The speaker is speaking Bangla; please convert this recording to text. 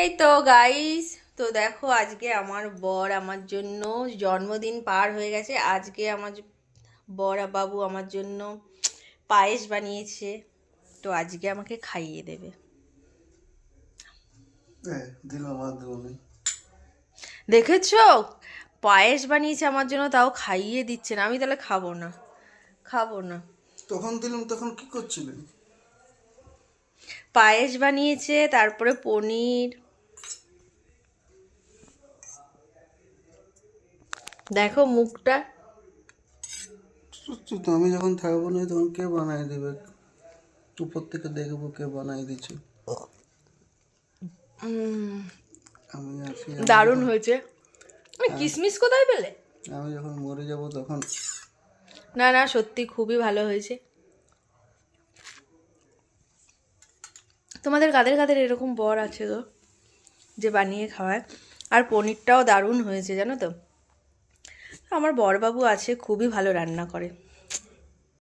এই তো গাইস, তো দেখো আজকে আমার বর আমার জন্য জন্মদিন পার হয়ে গেছে। আজকে আমার বর বাবু আমার জন্য পায়েস বানিয়েছে, তো আজকে আমাকে খাইয়ে দেবে। দিলাম আর দেবো না। দেখেছো, পায়েস বানিয়েছে আমার জন্য, তাও খাইয়ে দিচ্ছে না। আমি তাহলে খাবো না, খাবো না। তখন দিলাম, তখন কি করছিলেন? পায়েস বানিয়েছে, তারপরে পনির। দেখো মুখটা। সত্যি তো, আমি যখন থাকবো না তখন কে বানাই দেবে? উপর থেকে দেখবো কে বানাই দিচ্ছে। আমি আছি, দারুণ হয়েছে। কিসমিস কোথায় পেলে? আমি যখন মরে যাব তখন। না না, সত্যি খুবই ভালো হয়েছে। তোমাদের কাদের কাদের এরকম বর আছে গো, যে বানিয়ে খাওয়ায়? আর পনিরটাও দারুণ হয়েছে জানো তো। আমার বরবাবু আছে, খুবই ভালো রান্না করে।